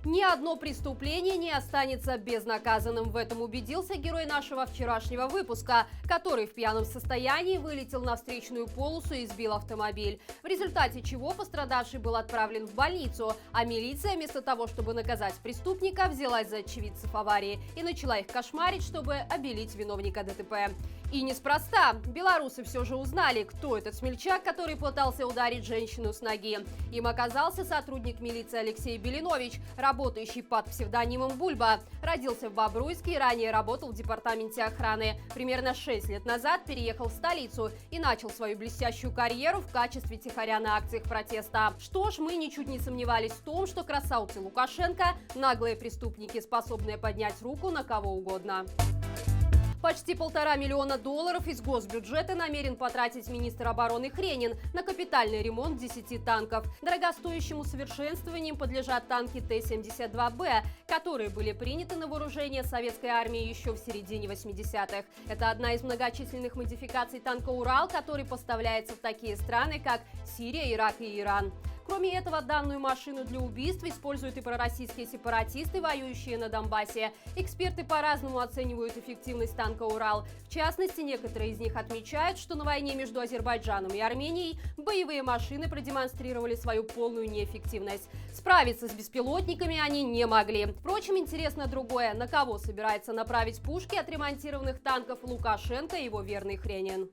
Ни одно преступление не останется безнаказанным. В этом убедился герой нашего вчерашнего выпуска, который в пьяном состоянии вылетел на встречную полосу и сбил автомобиль. В результате чего пострадавший был отправлен в больницу, а милиция вместо того, чтобы наказать преступника, взялась за очевидцев аварии и начала их кошмарить, чтобы обелить виновника ДТП. И неспроста. Белорусы все же узнали, кто этот смельчак, который пытался ударить женщину с ноги. Им оказался сотрудник милиции Алексей Белинович, работающий под псевдонимом Бульба. Родился в Бобруйске и ранее работал в департаменте охраны. Примерно 6 лет назад переехал в столицу и начал свою блестящую карьеру в качестве тихаря на акциях протеста. Что ж, мы ничуть не сомневались в том, что красавцы Лукашенко – наглые преступники, способные поднять руку на кого угодно. Почти $1,5 миллиона из госбюджета намерен потратить министр обороны Хренин на капитальный ремонт 10 танков. Дорогостоящим усовершенствованием подлежат танки Т-72Б, которые были приняты на вооружение советской армии еще в середине 80-х. Это одна из многочисленных модификаций танка «Урал», который поставляется в такие страны, как Сирия, Ирак и Иран. Кроме этого, данную машину для убийств используют и пророссийские сепаратисты, воюющие на Донбассе. Эксперты по-разному оценивают эффективность танка «Урал». В частности, некоторые из них отмечают, что на войне между Азербайджаном и Арменией боевые машины продемонстрировали свою полную неэффективность. Справиться с беспилотниками они не могли. Впрочем, интересно другое. На кого собирается направить пушки отремонтированных танков Лукашенко и его верный Хренин?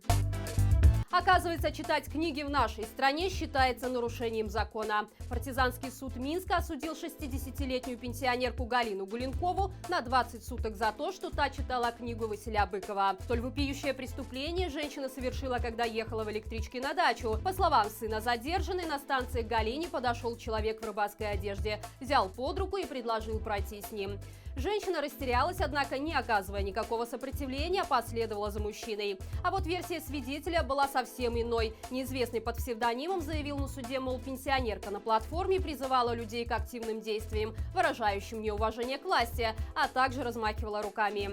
Оказывается, читать книги в нашей стране считается нарушением закона. Партизанский суд Минска осудил 60-летнюю пенсионерку Галину Гуленкову на 20 суток за то, что та читала книгу Василя Быкова. Столь вопиющее преступление женщина совершила, когда ехала в электричке на дачу. По словам сына задержанной, на станции к Галине подошел человек в рыбацкой одежде, взял под руку и предложил пройти с ним. Женщина растерялась, однако, не оказывая никакого сопротивления, последовала за мужчиной. А вот версия свидетеля была совсем иной. Неизвестный под псевдонимом заявил на суде, мол, пенсионерка на платформе призывала людей к активным действиям, выражающим неуважение к власти, а также размахивала руками.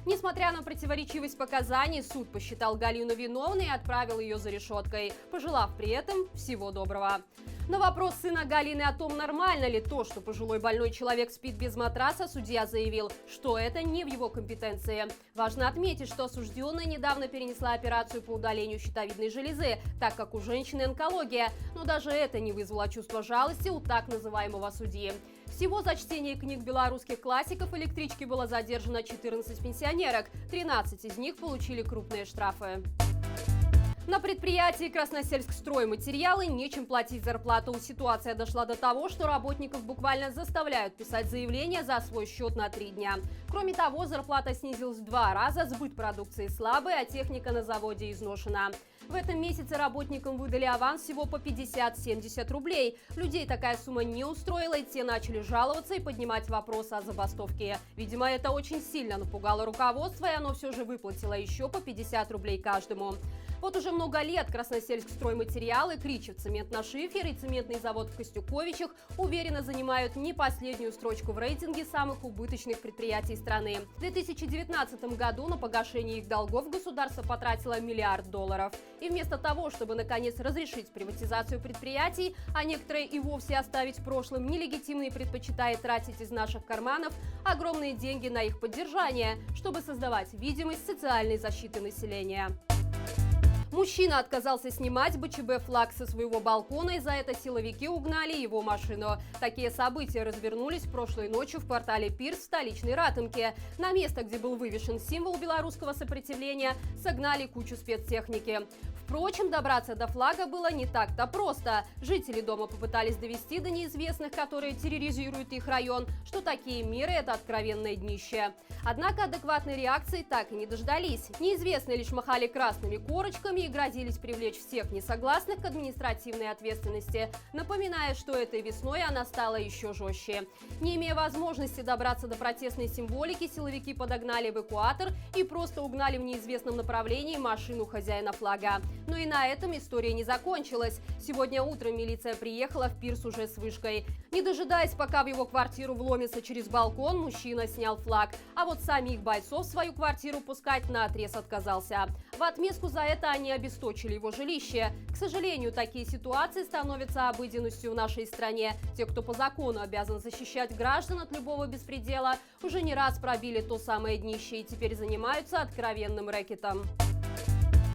Несмотря на противоречивость показаний, суд посчитал Галину виновной и отправил ее за решеткой, пожелав при этом всего доброго. На вопрос сына Галины о том, нормально ли то, что пожилой больной человек спит без матраса, судья заявил, что это не в его компетенции. Важно отметить, что осужденная недавно перенесла операцию по удалению щитовидной железы, так как у женщины онкология, но даже это не вызвало чувства жалости у так называемого судьи. Всего за чтение книг белорусских классиков электрички было задержано 14 пенсионерок, 13 из них получили крупные штрафы. На предприятии «Красносельскстройматериалы» нечем платить зарплату. Ситуация дошла до того, что работников буквально заставляют писать заявление за свой счет на 3 дня. Кроме того, зарплата снизилась в 2 раза, сбыт продукции слабый, а техника на заводе изношена. В этом месяце работникам выдали аванс всего по 50-70 рублей. Людей такая сумма не устроила, и те начали жаловаться и поднимать вопросы о забастовке. Видимо, это очень сильно напугало руководство, и оно все же выплатило еще по 50 рублей каждому. Вот уже много лет «Красносельскстройматериалы», Кричев цемент на шифер и цементный завод в Костюковичах уверенно занимают не последнюю строчку в рейтинге самых убыточных предприятий страны. В 2019 году на погашение их долгов государство потратило $1 миллиард. И вместо того, чтобы наконец разрешить приватизацию предприятий, а некоторые и вовсе оставить в прошлом, нелегитимные предпочитает тратить из наших карманов огромные деньги на их поддержание, чтобы создавать видимость социальной защиты населения. Мужчина отказался снимать БЧБ-флаг со своего балкона, и за это силовики угнали его машину. Такие события развернулись прошлой ночью в квартале Пирс в столичной Ратынке. На место, где был вывешен символ белорусского сопротивления, согнали кучу спецтехники. Впрочем, добраться до флага было не так-то просто. Жители дома попытались довести до неизвестных, которые терроризируют их район, что такие меры – это откровенное днище. Однако адекватной реакции так и не дождались. Неизвестные лишь махали красными корочками и грозились привлечь всех несогласных к административной ответственности, напоминая, что этой весной она стала еще жестче. Не имея возможности добраться до протестной символики, силовики подогнали эвакуатор и просто угнали в неизвестном направлении машину хозяина флага. Но и на этом история не закончилась. Сегодня утром милиция приехала в Пирс уже с вышкой. Не дожидаясь, пока в его квартиру вломится через балкон, мужчина снял флаг. А вот самих бойцов в свою квартиру пускать наотрез отказался. В отместку за это они обесточили его жилище. К сожалению, такие ситуации становятся обыденностью в нашей стране. Те, кто по закону обязан защищать граждан от любого беспредела, уже не раз пробили то самое днище и теперь занимаются откровенным рэкетом.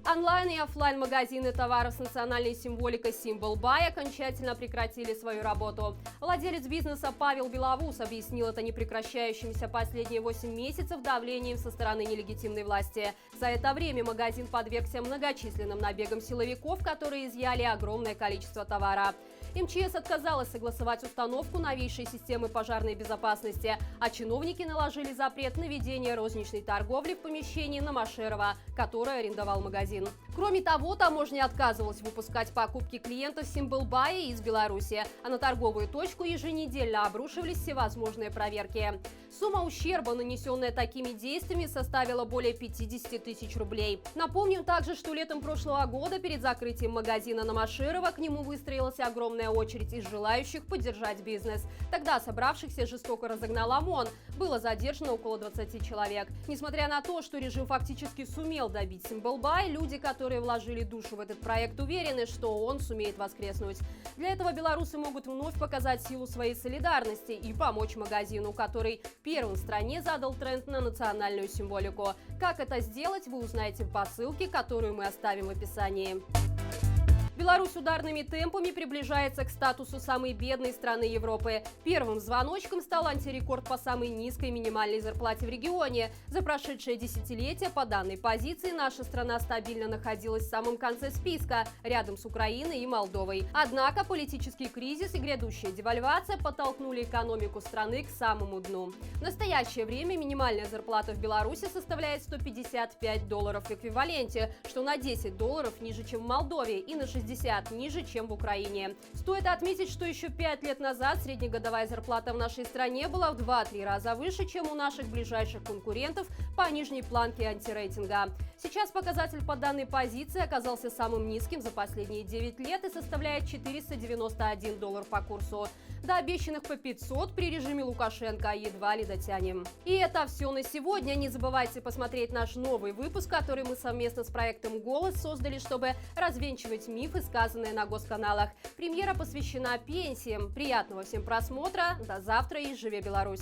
Онлайн и офлайн магазины товаров с национальной символикой Symbol Buy окончательно прекратили свою работу. Владелец бизнеса Павел Беловус объяснил это непрекращающимся последние 8 месяцев давлением со стороны нелегитимной власти. За это время магазин подвергся многочисленным набегам силовиков, которые изъяли огромное количество товара. МЧС отказалась согласовать установку новейшей системы пожарной безопасности, а чиновники наложили запрет на ведение розничной торговли в помещении на Машерова, который арендовал магазин. Кроме того, таможня отказывалась выпускать покупки клиентов Symbol Buy из Беларуси, а на торговую точку еженедельно обрушивались всевозможные проверки. Сумма ущерба, нанесенная такими действиями, составила более 50 тысяч рублей. Напомним также, что летом прошлого года перед закрытием магазина на Машерова к нему выстроилась огромная очередь из желающих поддержать бизнес. Тогда собравшихся жестоко разогнал ОМОН. Было задержано около 20 человек. Несмотря на то, что режим фактически сумел добить Symbol Buy, люди, которые вложили душу в этот проект, уверены, что он сумеет воскреснуть. Для этого белорусы могут вновь показать силу своей солидарности и помочь магазину, который первым в стране задал тренд на национальную символику. Как это сделать, вы узнаете по ссылке, которую мы оставим в описании. Беларусь ударными темпами приближается к статусу самой бедной страны Европы. Первым звоночком стал антирекорд по самой низкой минимальной зарплате в регионе. За прошедшее десятилетие по данной позиции наша страна стабильно находилась в самом конце списка, рядом с Украиной и Молдовой. Однако политический кризис и грядущая девальвация подтолкнули экономику страны к самому дну. В настоящее время минимальная зарплата в Беларуси составляет $155 в эквиваленте, что на $10 ниже, чем в Молдове, и на 60 ниже, чем в Украине. Стоит отметить, что еще 5 лет назад среднегодовая зарплата в нашей стране была в 2-3 раза выше, чем у наших ближайших конкурентов по нижней планке антирейтинга. Сейчас показатель по данной позиции оказался самым низким за последние 9 лет и составляет $491 по курсу. До обещанных по 500 при режиме Лукашенко едва ли дотянем. И это все на сегодня. Не забывайте посмотреть наш новый выпуск, который мы совместно с проектом «Голос» создали, чтобы развенчивать мифы, сказанные на госканалах. Премьера посвящена пенсиям. Приятного всем просмотра. До завтра и живи Беларусь!